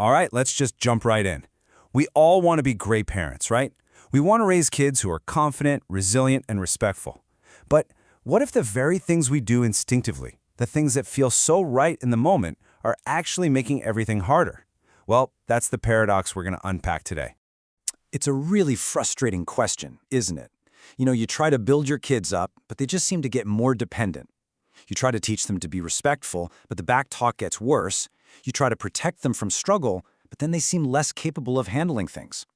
All right, let's just jump right in. We all want to be great parents, right? We want to raise kids who are confident, resilient, and respectful. But what if the very things we do instinctively, the things that feel so right in the moment, are actually making everything harder? Well, that's the paradox we're going to unpack today. It's a really frustrating question, isn't it? You try to build your kids up, but they just seem to get more dependent. You try to teach them to be respectful, but the back talk gets worse. You try to protect them from struggle, but then they seem less capable of handling things.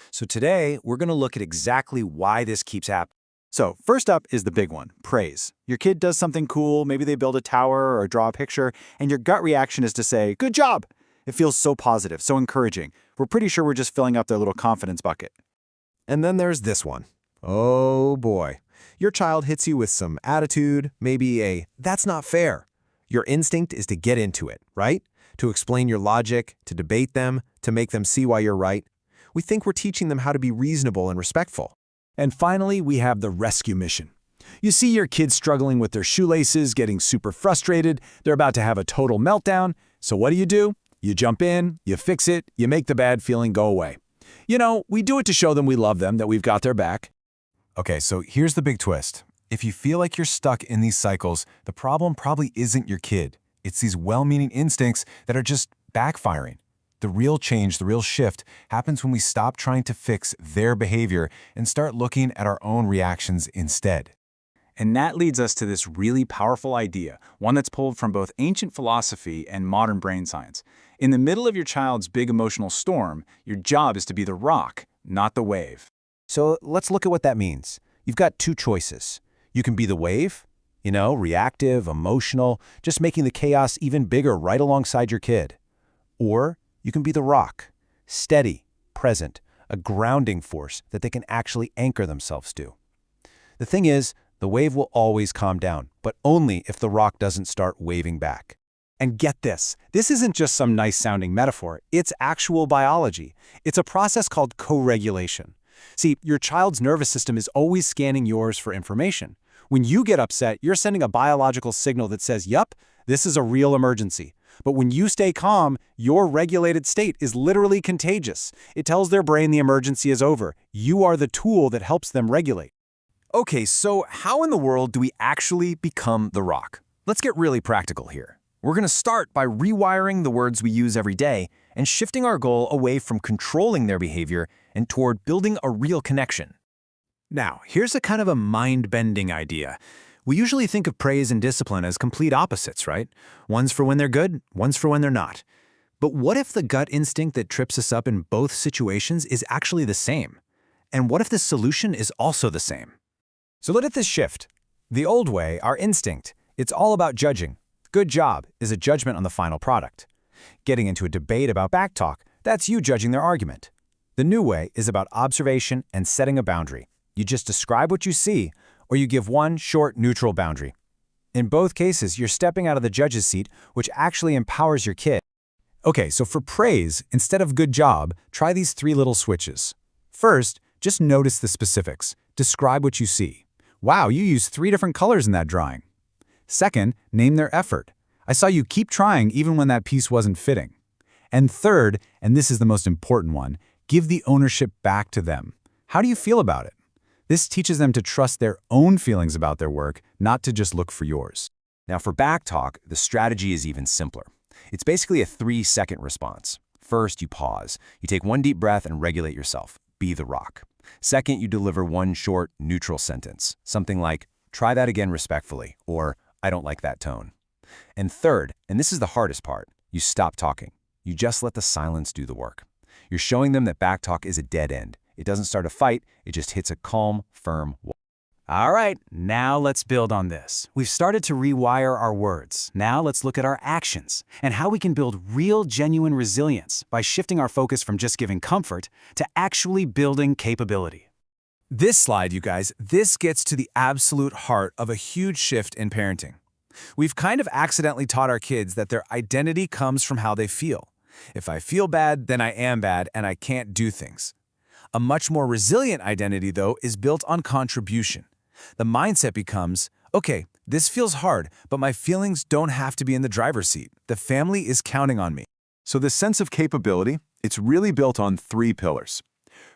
So today, we're going to look at exactly why this keeps happening. So first up is the big one, praise. Your kid does something cool, maybe they build a tower or draw a picture, and your gut reaction is to say, "Good job!" It feels so positive, so encouraging. We're pretty sure we're just filling up their little confidence bucket. And then there's this one. Oh boy. Your child hits you with some attitude, maybe a, "That's not fair." Your instinct is to get into it, right? To explain your logic, to debate them, to make them see why you're right. We think we're teaching them how to be reasonable and respectful. And finally, we have the rescue mission. You see your kids struggling with their shoelaces, getting super frustrated, they're about to have a total meltdown. So what do? You jump in, you fix it, you make the bad feeling go away. We do it to show them we love them, that we've got their back. Okay, so here's the big twist. If you feel like you're stuck in these cycles, the problem probably isn't your kid. It's these well-meaning instincts that are just backfiring. The real change, the real shift, happens when we stop trying to fix their behavior and start looking at our own reactions instead. And that leads us to this really powerful idea, one that's pulled from both ancient philosophy and modern brain science. In the middle of your child's big emotional storm, your job is to be the rock, not the wave. So let's look at what that means. You've got two choices. You can be the wave, reactive, emotional, just making the chaos even bigger right alongside your kid. Or you can be the rock, steady, present, a grounding force that they can actually anchor themselves to. The thing is, the wave will always calm down, but only if the rock doesn't start waving back. And get this isn't just some nice-sounding metaphor. It's actual biology. It's a process called co-regulation. See, your child's nervous system is always scanning yours for information. When you get upset, you're sending a biological signal that says, "Yup, this is a real emergency." But when you stay calm, your regulated state is literally contagious. It tells their brain the emergency is over. You are the tool that helps them regulate. Okay, so how in the world do we actually become the rock? Let's get really practical here. We're going to start by rewiring the words we use every day and shifting our goal away from controlling their behavior and toward building a real connection. Now, here's a kind of a mind-bending idea. We usually think of praise and discipline as complete opposites, right? One's for when they're good, one's for when they're not. But what if the gut instinct that trips us up in both situations is actually the same? And what if the solution is also the same? So look at this shift. The old way, our instinct, it's all about judging. Good job is a judgment on the final product. Getting into a debate about backtalk, that's you judging their argument. The new way is about observation and setting a boundary. You just describe what you see, or you give one short, neutral boundary. In both cases, you're stepping out of the judge's seat, which actually empowers your kid. Okay, so for praise, instead of good job, try these 3 little switches. First, just notice the specifics. Describe what you see. Wow, you used 3 different colors in that drawing. Second, name their effort. I saw you keep trying even when that piece wasn't fitting. And third, and this is the most important one, give the ownership back to them. How do you feel about it? This teaches them to trust their own feelings about their work, not to just look for yours. Now for backtalk, the strategy is even simpler. It's basically a 3-second response. First, you pause. You take one deep breath and regulate yourself. Be the rock. Second, you deliver one short, neutral sentence. Something like, "Try that again respectfully," or "I don't like that tone." And third, and this is the hardest part, you stop talking. You just let the silence do the work. You're showing them that backtalk is a dead end. It doesn't start a fight, it just hits a calm, firm wall. All right, now let's build on this. We've started to rewire our words. Now let's look at our actions and how we can build real, genuine resilience by shifting our focus from just giving comfort to actually building capability. This slide, you guys, this gets to the absolute heart of a huge shift in parenting. We've kind of accidentally taught our kids that their identity comes from how they feel. If I feel bad, then I am bad and I can't do things. A much more resilient identity, though, is built on contribution. The mindset becomes, okay, this feels hard, but my feelings don't have to be in the driver's seat. The family is counting on me. So this sense of capability, it's really built on 3 pillars.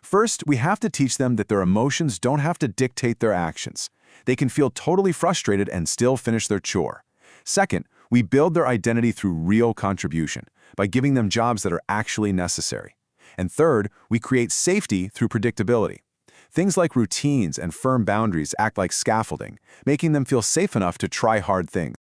First, we have to teach them that their emotions don't have to dictate their actions. They can feel totally frustrated and still finish their chore. Second, we build their identity through real contribution, by giving them jobs that are actually necessary. And third, we create safety through predictability. Things like routines and firm boundaries act like scaffolding, making them feel safe enough to try hard things.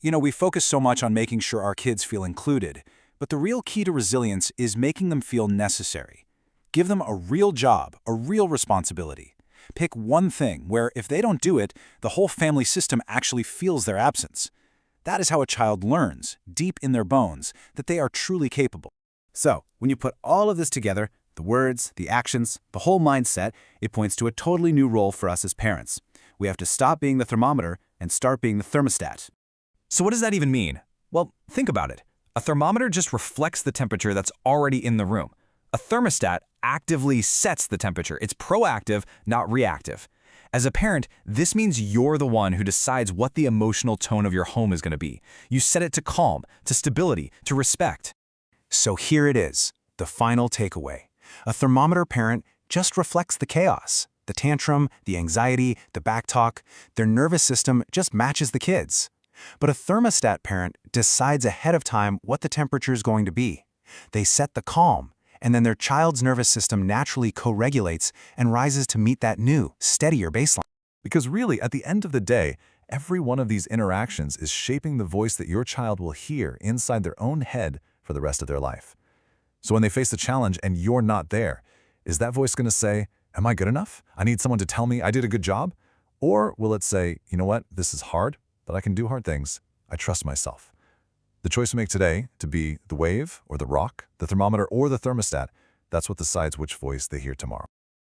You know, we focus so much on making sure our kids feel included, but the real key to resilience is making them feel necessary. Give them a real job, a real responsibility. Pick one thing where, if they don't do it, the whole family system actually feels their absence. That is how a child learns, deep in their bones, that they are truly capable. So, when you put all of this together, the words, the actions, the whole mindset, it points to a totally new role for us as parents. We have to stop being the thermometer and start being the thermostat. So what does that even mean? Well, think about it. A thermometer just reflects the temperature that's already in the room. A thermostat actively sets the temperature. It's proactive, not reactive. As a parent, this means you're the one who decides what the emotional tone of your home is going to be. You set it to calm, to stability, to respect. So here it is, the final takeaway. A thermometer parent just reflects the chaos, the tantrum, the anxiety, the backtalk. Their nervous system just matches the kids. But a thermostat parent decides ahead of time what the temperature is going to be. They set the calm, and then their child's nervous system naturally co-regulates and rises to meet that new, steadier baseline. Because really, at the end of the day, every one of these interactions is shaping the voice that your child will hear inside their own head for the rest of their life. So when they face the challenge and you're not there, is that voice going to say, am I good enough? I need someone to tell me I did a good job? Or will it say, you know what, this is hard, but I can do hard things. I trust myself. The choice we make today to be the wave or the rock, the thermometer or the thermostat, that's what decides which voice they hear tomorrow.